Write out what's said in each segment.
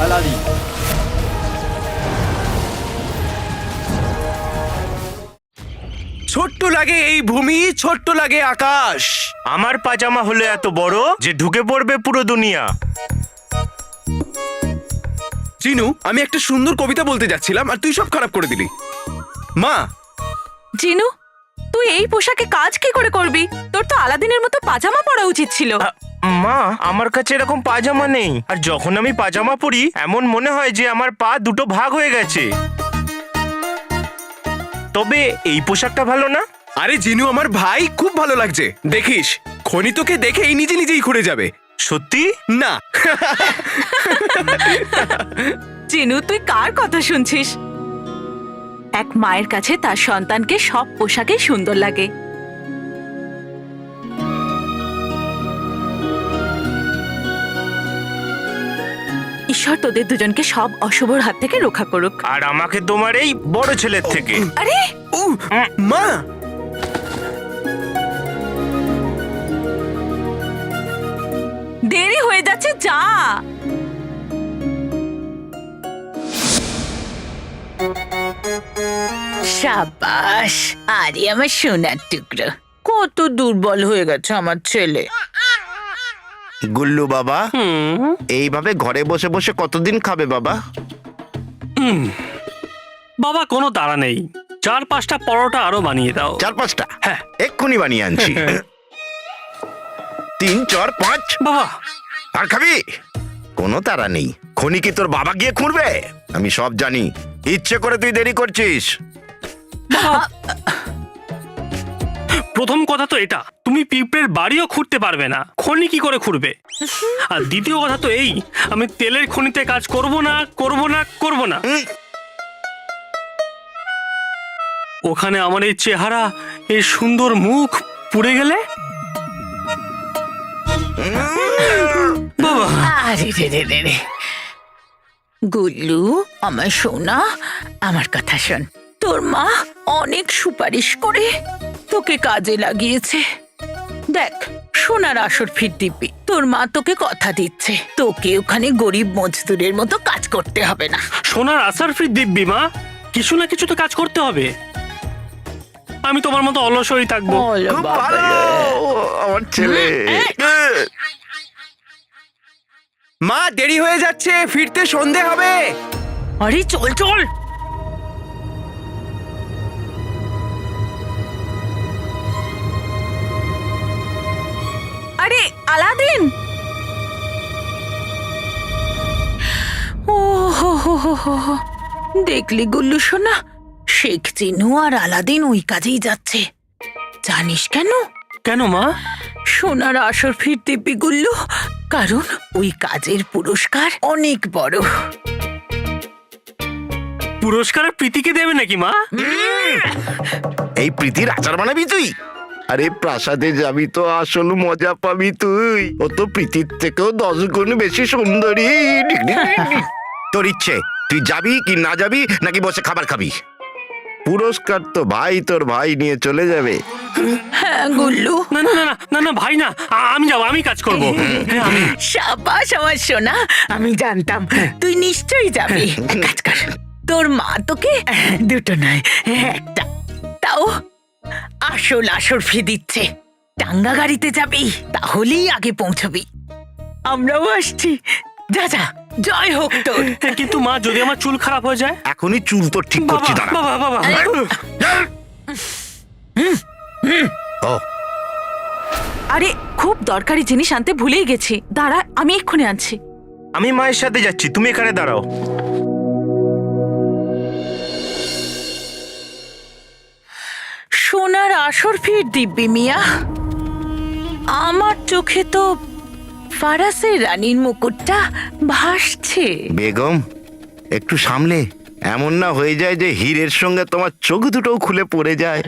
আলাদি। ছোট্ট লাগে এই ভূমি, ছোট্ট লাগে আকাশ। আমার পাজামা হলো এত বড় যে ঢুকে পড়বে পুরো দুনিয়া। চিনু, আমি একটা সুন্দর কবিতা বলতে যাচ্ছিলাম আর তুই সব খারাপ করে দিলি। মা, জিনু, তুই এই পোশাকে কাজ কি করে করবি? তোর তো আলাদিনের মতো পাজামা পরা উচিত ছিল। মা, আমার কাছে এরকম পাজামা নেই। আর যখন আমি পাজামা পরি এমন মনে হয় যে আমার পা দুটো ভাগ হয়ে গেছে। তবে এই পোশাকটা ভালো না? আরে জিনু আমার ভাই, খুব ভালো লাগছে। দেখিস, খনি তোকে দেখে এই নিজে নিজেই ঘুরে যাবে। সত্যি? না। জিনু, তুই কার কথা শুনছিস? এক মায়ের কাছে তার সন্তানকে সব পোশাকে সুন্দর লাগে। ঈশ্বর তোদের দুজনকে সব অশুভর হাত থেকে রক্ষা করুক। আর আমাকে তোমার এই বড় ছেলের থেকে। আরে মা, দেরি হয়ে যাচ্ছে, যা। সাবাস, আরে আমার সোনার টুকরো। কত দুর্বল হয়ে গেছে আমার ছেলে। গুল্লু বাবা, এইভাবে ঘরে বসে বসে কতদিন খাবে বাবা? বাবা, কোনো তাড়া নেই। 4-5টা পরোটা আরো বানিয়ে দাও। 4-5টা? হ্যাঁ। এক্ষুনি বানিয়ে আনছি। 3, 4, 5। বাবা, আর খাবি? কোনো তাড়া নেই। খনি কি তোর বাবা গিয়ে খুঁড়বে? আমি সব জানি। ইচ্ছে করে তুই দেরি করছিস। প্রথম কথা তো এটা, তুমি পিঁপড়ের বাড়িও খুঁড়তে পারবে না, খনি কি করে খুঁড়বে? আর দ্বিতীয় কথা তো এই, আমি তেলের খনিতে কাজ করব না, করব না, করব না। ওখানে আমার এই চেহারা, এই সুন্দর মুখ পুড়ে গেলে? বাবা, আরে রে রে রে রে। গুল্লু, আমার সোনা, আমার কথা শোন। তোর মা অনেক সুপারিশ করে তোকে কাজে লাগিয়েছে। দেখ, সোনার আসর ফির দিব্যি। তোর মা তোকে কথা দিচ্ছে, তোকে ওখানে গরিব মজদুরের মতো কাজ করতে হবে না। সোনার আসার ফ্রি দিব্যি মা, কিছু না কিছু তো কাজ করতে হবে। আমি তোমার মতো অলস হয়ে থাকবো? খুব ভালো আমার ছেলে। মা দেরি হয়ে যাচ্ছে, ফিরতে সন্ধে হবে। আরে চল চল। আরে আলাদিন! ও হো হো হো হো হো। দেখলি গুল্লু সোনা, শেখ চিনু আর আলাদিন ওই কাজেই যাচ্ছে। জানিস কেন? কেন মা? সোনার আসর ফির দিব্যি গুল্লু, কারণ ওই কাজের পুরস্কার অনেক বড়। পুরস্কার প্রীতিকে দেবে নাকি মা? এই প্রীতির আচার বানাবি তুই? আরে প্রাসাদে যাবি তো আসল মজা পাবি তুই। ও তো প্রীতির থেকেও 10 গুণ বেশি সুন্দরী। তোর ইচ্ছে, তুই যাবি কি না যাবি, নাকি বসে খাবার খাবি? পুরস্কার তো ভাই তোর ভাই নিয়ে চলে যাবে। হ্যাঁ গুল্লু। না না না না না ভাই না, আমি যাবো, আমি কাজ করবো। সাবাস আমার সোনা, আমি জানতাম তুই নিশ্চয়ই যাবি। কাজ কর, তোর মা তোকে দুটো নয় একটা, তাও আসল আসর ফি দিচ্ছে। টাঙ্গা গাড়িতে যাবি, তাহলেই আগে পৌঁছবি। আমরাও আসছি, যা যা। জয় হোক তোর। কিন্তু মা, যদি আমার চুল খারাপ হয়ে যায়? এখনই চুল তো ঠিক বাবা করছি, দাঁড়া। বাবা বাবা। ও আরে খুব দরকারি জিনিস আনতে ভুলেই গেছি, দাঁড়া আমি এক্ষুনি আনছি। আমি মায়ের সাথে যাচ্ছি, তুমি এখানে দাঁড়াও। সোনার আসর ফির দিব্যি মিয়া, আমার চোখে তো ফারাসের রানীর মুকুটটা ভাসছে। বেগম, একটু সামলে, এমন না হয়ে যায় যে হীরের সঙ্গে তোমার চোখ দুটোও খুলে পড়ে যায়।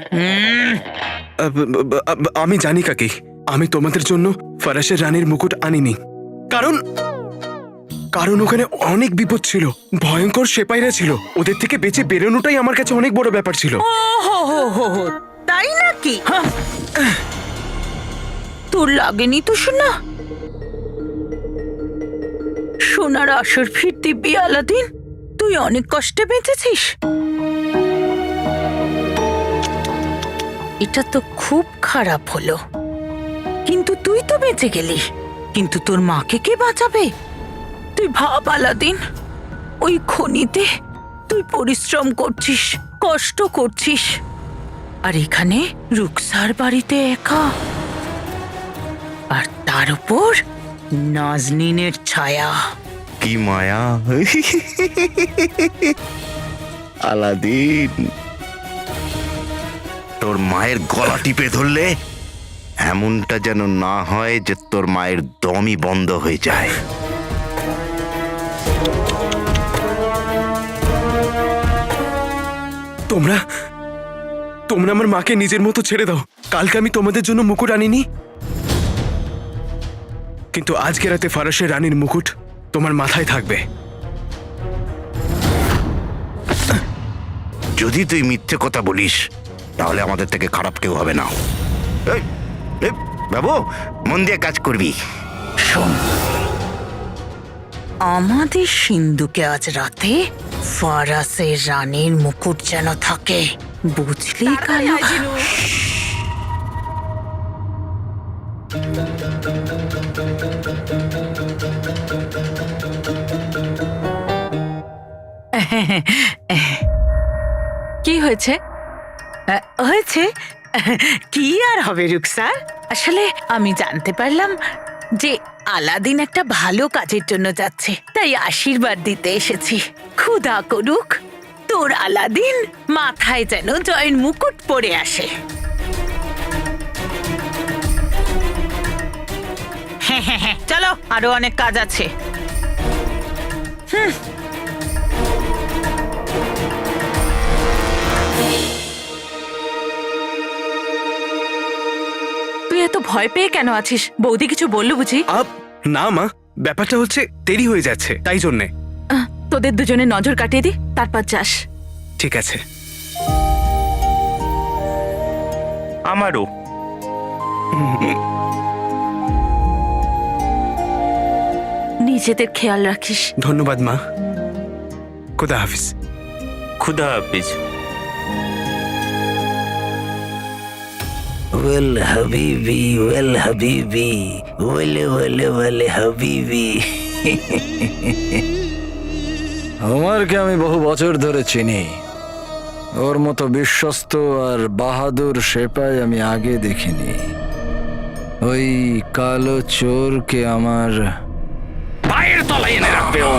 আমি জানি কাকি, আমি তোমাদের জন্য ফরাসের রানীর মুকুট আনিনি, কারণ কারণ ওখানে অনেক বিপদ ছিল, ভয়ঙ্কর সেপাইরা ছিল। ওদের থেকে বেঁচে বেরোনোটাই আমার কাছে অনেক বড় ব্যাপার ছিল। ও হো হো হো হো, তাই নাকি? তোর লাগেনি তো শোনা? সোনার আসর ফির দিব্যি আলাদিন, তুই অনেক কষ্টে বেঁচেছিস। এটা তো খুব খারাপ হলো, কিন্তু তুই তো বেঁচে গেলি, কিন্তু তোর মাকে কে বাঁচাবে? তুই ভাব আলাদিন, ওই খনিতে তুই পরিশ্রম করছিস, কষ্ট করছিস, আর এখানে রুকসার বাড়িতে একা, আর তার উপর নাজনীনের ছায়া। কি মায়া! আলাদিন, তোর মায়ের গলা টিপে ধরলে এমনটা যেন না হয় যে তোর মায়ের দমই বন্ধ হয়ে যায়। তোমরা তোমরা আমার মাকে নিজের মতো ছেড়ে দাও। কালকে আমি তোমাদের জন্য মুকুট আনিনি, কিন্তু আজকে রাতে ফারাসের রানীর মুকুট তোমার মাথায় থাকবে। যদি তুই মিথ্যে কথা বলিস তাহলে আমাদের থেকে খারাপ কেউ হবে না। এই, এই, বাবু, মন দিয়ে কাজ করবি। শোন, আমাদের সিন্ধুকে আজ রাতে ফারাসের রানীর মুকুট যেন থাকে, বুঝলি কালা? কি হয়েছে? হয়েছে কি আর হবে রুকসার, আসলে আমি জানতে পারলাম যে আলাদিন একটা ভালো কাজের জন্য যাচ্ছে, তাই আশীর্বাদ দিতে এসেছি। খোদা করুক তোর আলাদিন মাথায় যেন জয়ের মুকুট পরে আসে। হ্যাঁ হ্যাঁ হ্যাঁ, চলো, আরো অনেক কাজ আছে। তুই এত ভয় পেয়ে কেন আছিস? বৌদি কিছু বললো বুঝি? না মা, ব্যাপারটা হচ্ছে দেরি হয়ে যাচ্ছে, তাই জন্যে। তোদের দুজনে নজর কাটিয়ে দি, তারপর যাস। ঠিক আছে। আমারও। নিজেদের খেয়াল রাখিস। ধন্যবাদ মা, খুদা হাফিজ। খুদা হাফিজ। ওয়েল হাবিবি, ওয়েল হাবিবি, ওয়েলে ওয়েলে ওয়েলে হাবিবি। ওমরকে আমি বহু বছর ধরে চিনি। ওর মতো বিশ্বস্ত আর বাহাদুর সেপাই আমি আগে দেখিনি। ওই কালো চোরকে আমার পায়ের তলায় এনে রাখবে ও।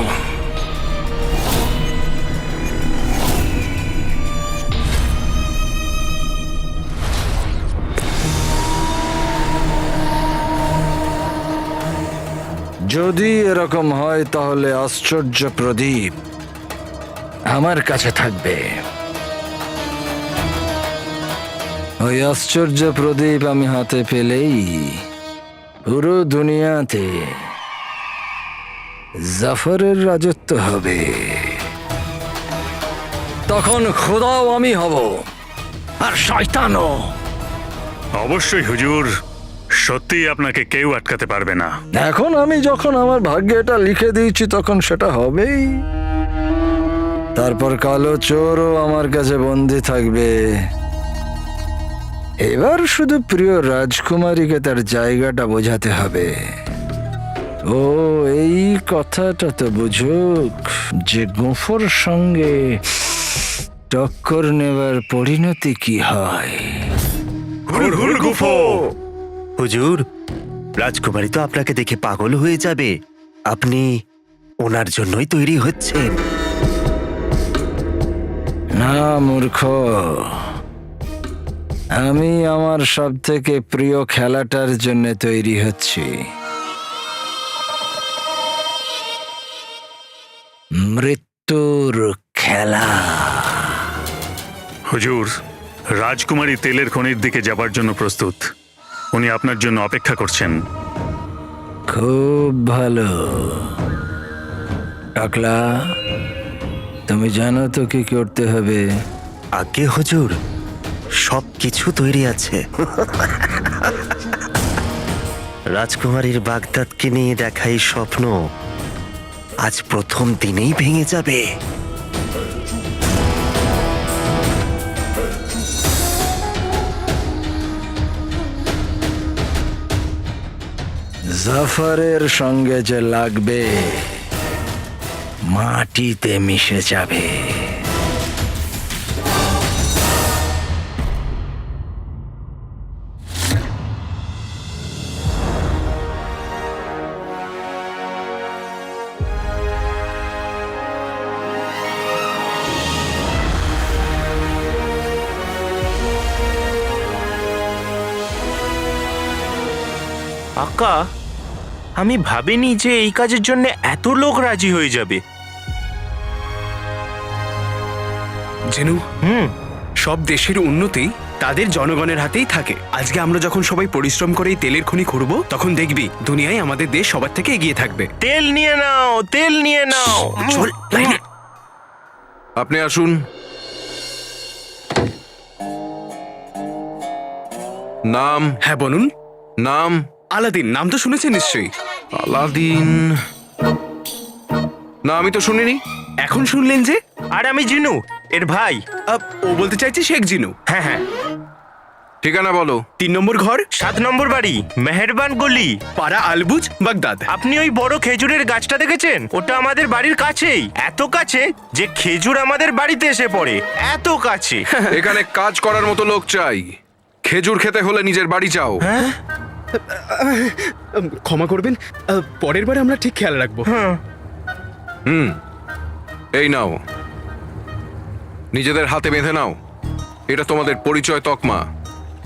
যদি এরকম হয় তাহলে আশ্চর্য প্রদীপ আমার কাছে থাকবে। ওই আশ্চর্য প্রদীপ আমি হাতে পেলেই পুরো দুনিয়াতে জাফরের রাজত্ব হবে। তখন খোদাও আমি হব, আর শয়তানও। অবশ্যই হুজুর, সত্যিই আপনাকে কেউ আটকাতে পারবে না। এখন আমি যখন আমার ভাগ্যে এটা লিখে দিয়েছি তখন সেটা হবেই। তারপর কালো চোরও আমার কাছে বন্দী থাকবে। এবার শুধু প্রিয় রাজকুমারীকে তার জায়গাটা বোঝাতে হবে। ও এই কথাটা তো বুঝুক যে গোফর সঙ্গে টক্কর নেবার পরিণতি কি হয়। হুজুর, রাজকুমারী তো আপনাকে দেখে পাগল হয়ে যাবে। আপনি ওনার জন্যই তৈরি হচ্ছেন। না মূর্খ, আমি আমার সব থেকে প্রিয় খেলাটার জন্য তৈরি হচ্ছি। মৃত্যুর খেলা। হুজুর, রাজকুমারী তেলের খনির দিকে যাবার জন্য প্রস্তুত। উনি আপনার জন্য অপেক্ষা করছেন। খুব ভালো। টাকলা, তুমি জানো তো কি করতে হবে? আগে হুজুর, সব কিছু তৈরি আছে। রাজকুমারীর বাগদাদকে নিয়ে দেখাই স্বপ্ন আজ প্রথম দিনেই ভেঙে যাবে। জাফরের সঙ্গে যে লাগবে মাটিতে মিশে যাবে। আকা, আমি ভাবিনি যে এই কাজের জন্য এত লোক রাজি হয়ে যাবে। জেনু, হুম। সব দেশের উন্নতি তাদের জনগণের হাতেই থাকে। আজকে আমরা যখন সবাই পরিশ্রম করে এই তেলের খনি খুঁড়ব, তখন দেখবি দুনিয়ায় আমাদের দেশ সবার থেকে এগিয়ে থাকবে। তেল নিয়ে নাও, তেল নিয়ে নাও। চল, লাইনে। আপনি আসুন। নাম? হ্যাঁ বলুন। নাম? আলাদিন। নাম তো শুনেছেন নিশ্চয়ই। আলাদিন? না, আমি তো শুনিনি। এখন শুনলেন যে? আর আমি জিনু, এর ভাই। ও বলতে চাইছে শেখ জিনু। হ্যাঁ হ্যাঁ। ঠিকানা বলো। 3 নম্বর ঘর, 7 নম্বর বাড়ি, মেহেরবান গলি, পাড়া আলবুজ, বাগদাদ। আপনি ওই বড় খেজুরের গাছটা দেখেছেন? ওটা আমাদের বাড়ির কাছেই, এত কাছে যে খেজুর আমাদের বাড়িতে এসে পড়ে, এত কাছে। এখানে কাজ করার মতো লোক চাই। খেজুর খেতে হলে নিজের বাড়ি যাও। ক্ষমা করবেন, পরের বার আমরা ঠিক খেয়াল রাখবো। এই নাও, নিজেদের হাতে বেঁধে নাও। এটা তোমাদের পরিচয় তকমা,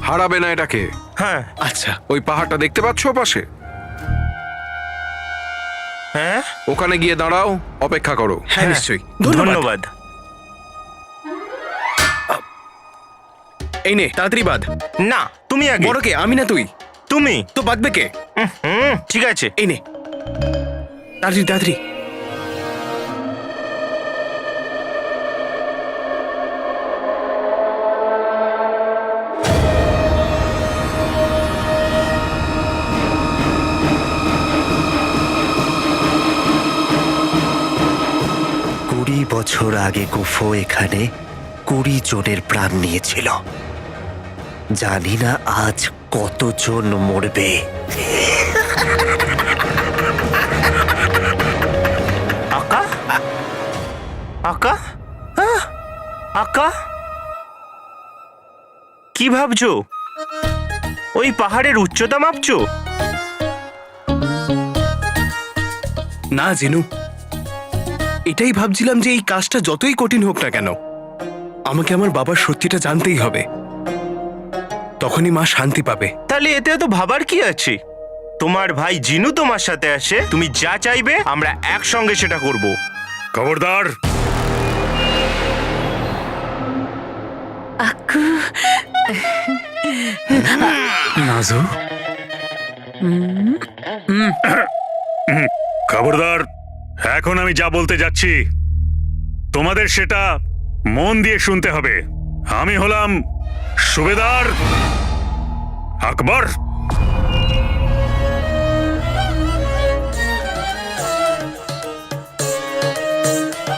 হারাবে না এটাকে। হ্যাঁ। আচ্ছা, ওই পাহাড়টা দেখতে পাচ্ছ পাশে? হ্যাঁ, ওখানে গিয়ে দাঁড়াও, অপেক্ষা করো। হ্যাঁ নিশ্চয়ই। ধন্যবাদ। এই নে, তাড়াতাড়ি বাঁধ। না, তুমি আগে। বড় কে, আমি না তুই? তুমি তো বাঁধবে কে? ঠিক আছে। এই নে, তাড়াতাড়ি তাড়াতাড়ি। বছর আগে কুফো এখানে 20 জনের প্রাণ নিয়েছিল। জানি না আজ কতজন মরবে। আকা, আকা, আকা, কি ভাবছো? ওই পাহাড়ের উচ্চতা মাপছো? না জিনু, এটাই ভাবছিলাম যে এই কাজটা যতই কঠিন হোক না কেন, আমাকে আমার বাবার সত্যিটা জানতেই হবে। তখনই মা শান্তি পাবে। তাহলে এতে তো ভাবার কি আছে? তোমার ভাই জিনু তোমার সাথে আসে, তুমি যা চাইবে আমরা একসঙ্গে সেটা করব। খবরদার! আকু, নাজু, খবরদার! এখন আমি যা বলতে যাচ্ছি তোমাদের সেটা মন দিয়ে শুনতে হবে। আমি হলাম সুবেদার আকবর।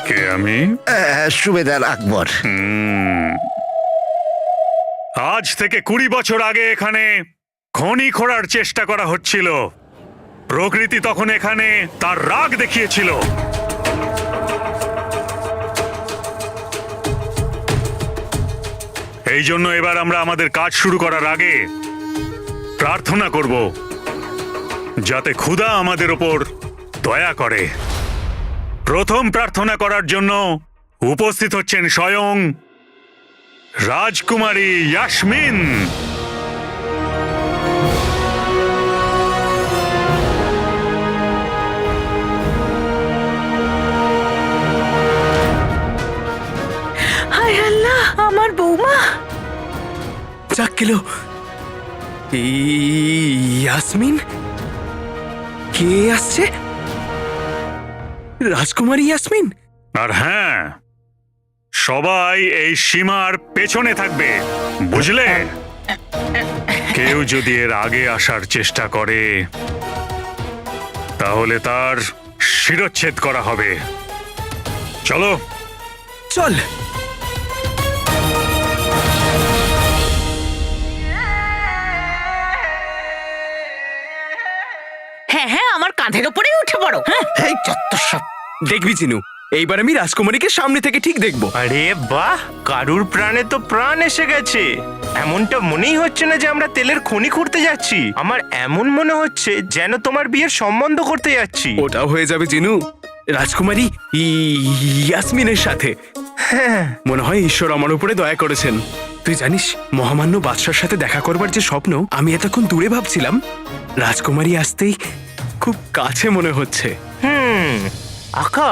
কে আমি? সুবেদার আকবর। আজ থেকে 20 বছর আগে এখানে খনি খোঁড়ার চেষ্টা করা হচ্ছিল। প্রকৃতি তখন এখানে তার রাগ দেখিয়েছিল। এই জন্য এবার আমরা আমাদের কাজ শুরু করার আগে প্রার্থনা করব যাতে খোদা আমাদের ওপর দয়া করে। প্রথম প্রার্থনা করার জন্য উপস্থিত হচ্ছেন স্বয়ং রাজকুমারী ইয়াসমিন। হায় আল্লাহ, আমার বৌমা। যাক গেল। ইয়াসমিন? কে আসছে? রাজকুমারী ইয়াসমিন? আর হ্যাঁ, সবাই এই সীমার পেছনে থাকবে, বুঝলে? কেউ যদি এর আগে আসার চেষ্টা করে তাহলে তার শিরচ্ছেদ করা হবে। চলো। চল। হ্যাঁ হ্যাঁ, আমার কাঁধের ওপরেই উঠে পড়ো। হ্যাঁ, এই চত্বর সব। দেখবি চিনু, এইবার আমি রাজকুমারীকে সামনে থেকে ঠিক দেখবো। আরে বাহ, কারুর প্রাণে তো প্রাণ এসে গেছে। এমনটা মনেই হচ্ছে না যে আমরা তেলের খনি খুঁড়তে যাচ্ছি। আমার এমন মনে হচ্ছে যেন তোমার বিয়ের সম্বন্ধ করতে যাচ্ছি। ওটাও হয়ে যাবে চিনু, রাজকুমারী ইয়াসমিনের সাথে। মনে হয় ঈশ্বর আমার উপরে দয়া করেছেন। তুই জানিস, মহামান্য বাদশার সাথে দেখা করবার যে স্বপ্ন আমি এতক্ষণ দূরে ভাবছিলাম, রাজকুমারী আসতেই খুব কাছে মনে হচ্ছে। আকা,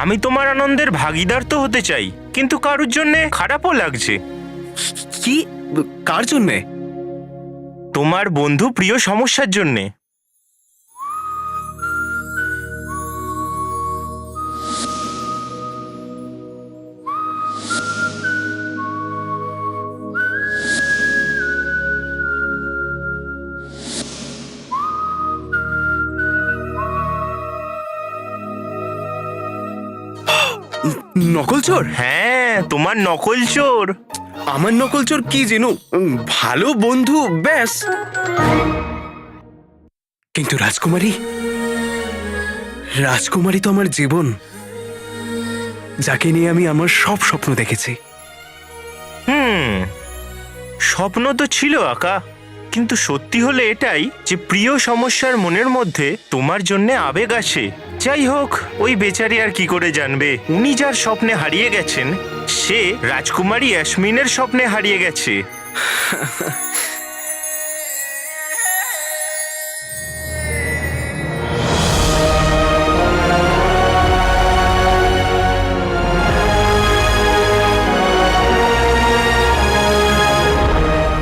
আমি তোমার আনন্দের ভাগিদার তো হতে চাই, কিন্তু কারুর জন্য খারাপও লাগছে। কি? কার জন্যে? তোমার বন্ধু প্রিয় সমস্যার জন্যে। নকল চোর? হ্যাঁ, তোমার নকল চোর। আমার নকল চোর কি জিনু? ভালো বন্ধু, ব্যাস। কিন্তু রাজকুমারী, রাজকুমারী তো আমার জীবন, যাকে নিয়ে আমি আমার সব স্বপ্ন দেখেছি। স্বপ্ন তো ছিল আকা, কিন্তু সত্যি হলে এটাই যে প্রিয় সমস্যার মনের মধ্যে তোমার জন্য আবেগ আছে। যাই হোক, ওই বেচারি আর কি করে জানবে, উনি যার স্বপ্নে হারিয়ে গেছেন সে রাজকুমারী ইয়াসমিনের স্বপ্নে হারিয়ে গেছে।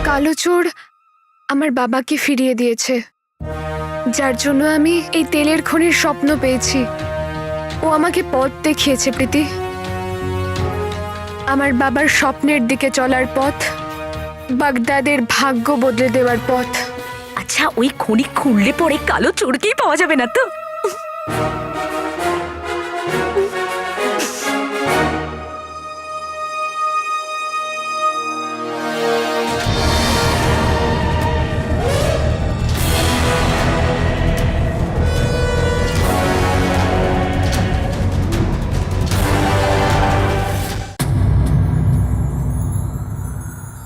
কালো চোর আমার বাবাকে ফিরিয়ে দিয়েছে, যার জন্য আমি এই তেলের খনির স্বপ্ন পেয়েছি। ও আমাকে পথ দেখিয়েছে প্রীতি, আমার বাবার স্বপ্নের দিকে চলার পথ, বাগদাদের ভাগ্য বদলে দেওয়ার পথ। আচ্ছা, ওই খনি খুললে পরে কালো চোরকেই পাওয়া যাবে না তো?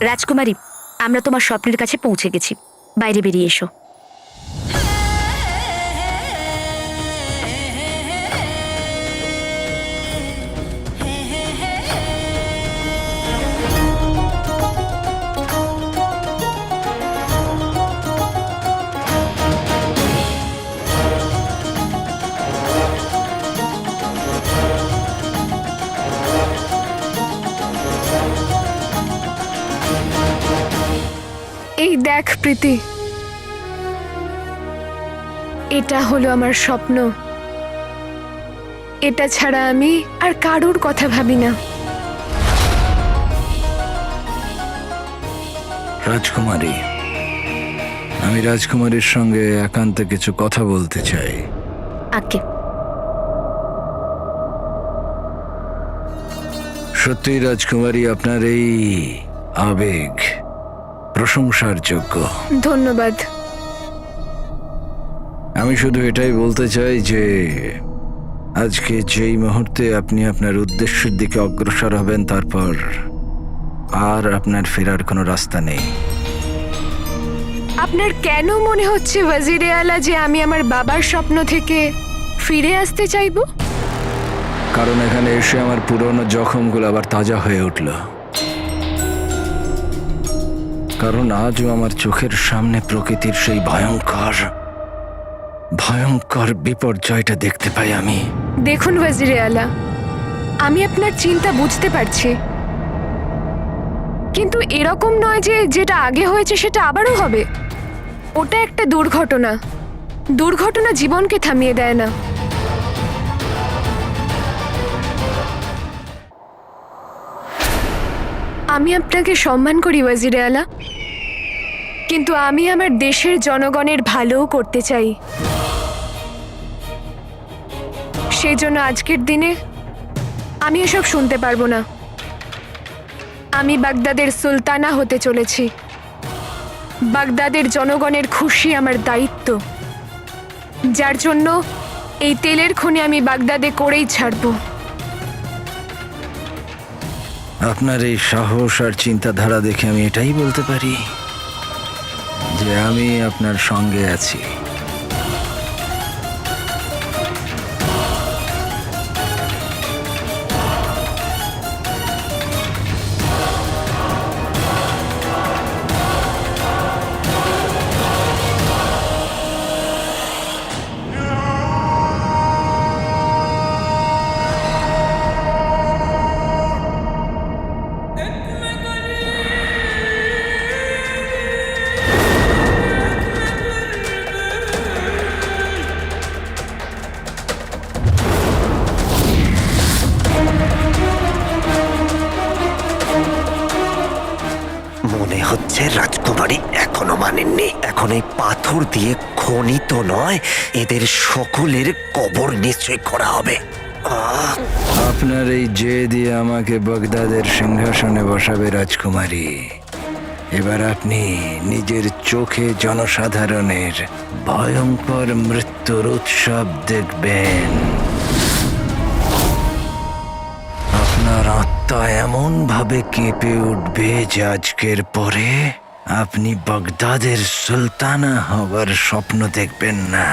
রাজকুমারী, আমরা তোমার স্বপ্নের কাছে পৌঁছে গেছি। বাইরে বেরিয়ে এসো। এই দেখ প্রীতি, এটা হলো আমার স্বপ্ন। এটা ছাড়া আমি আর কারোর কথা ভাবি না। রাজকুমারী, আমি রাজকুমারীর সঙ্গে একান্তে কিছু কথা বলতে চাই। আগে সত্যি রাজকুমারী, আপনার এই আবেগ প্রশংসার যোগ্য। ধন্যবাদ। আমি শুধু এটাই বলতে চাই যে আজকে যেই মুহূর্তে আপনি আপনার উদ্দেশ্যের দিকে অগ্রসর হবেন, তারপর আর আপনার ফেরার কোনো রাস্তা নেই। আপনার কেন মনে হচ্ছে ওয়াজিরে আলা যে আমি আমার বাবার স্বপ্ন থেকে ফিরে আসতে চাইবো? কারণ এখানে এসে আমার পুরনো জখমগুলো আবার তাজা হয়ে উঠল। কারণ আজও আমার চোখের সামনে প্রকৃতির সেই ভয়ঙ্কর বিপর্যয়টা দেখতে পাই আমি। দেখুন ওয়াজিরে আলা, আমি আপনার চিন্তা বুঝতে পারছি, কিন্তু এরকম নয় যে যেটা আগে হয়েছে সেটা আবারও হবে। ওটা একটা দুর্ঘটনা। দুর্ঘটনা জীবনকে থামিয়ে দেয় না। আমি আপনাকে সম্মান করি ওয়াজিরে আলা, কিন্তু আমি আমার দেশের জনগণের ভালোও করতে চাই। সেই জন্য আজকের দিনে আমি এসব শুনতে পারবো না। আমি বাগদাদের সুলতানা হতে চলেছি। বাগদাদের জনগণের খুশি আমার দায়িত্ব, যার জন্য এই তেলের খনি আমি বাগদাদে করেই ছাড়বো। আপনার এই সাহস আর চিন্তাধারা দেখে আমি এটাই বলতে পারি যে আমি আপনার সঙ্গে আছি। মনে হচ্ছে রাজকুমারী এখনো মানেননি। এখন এই পাথর দিয়ে খনি তো নয়, এদের সকলের কবর নিশ্চয় করা হবে। আপনার এই যে দিয়ে আমাকে বাগদাদের সিংহাসনে বসাবে রাজকুমারী। এবার আপনি নিজের চোখে জনসাধারণের ভয়ঙ্কর মৃত্যুর উৎসব দেখবেন। আপনার আত্মা এমন ভাবে কেঁপে উঠবে যে আজকের পরে আপনি বাগদাদের সুলতানা হবার স্বপ্ন দেখবেন না।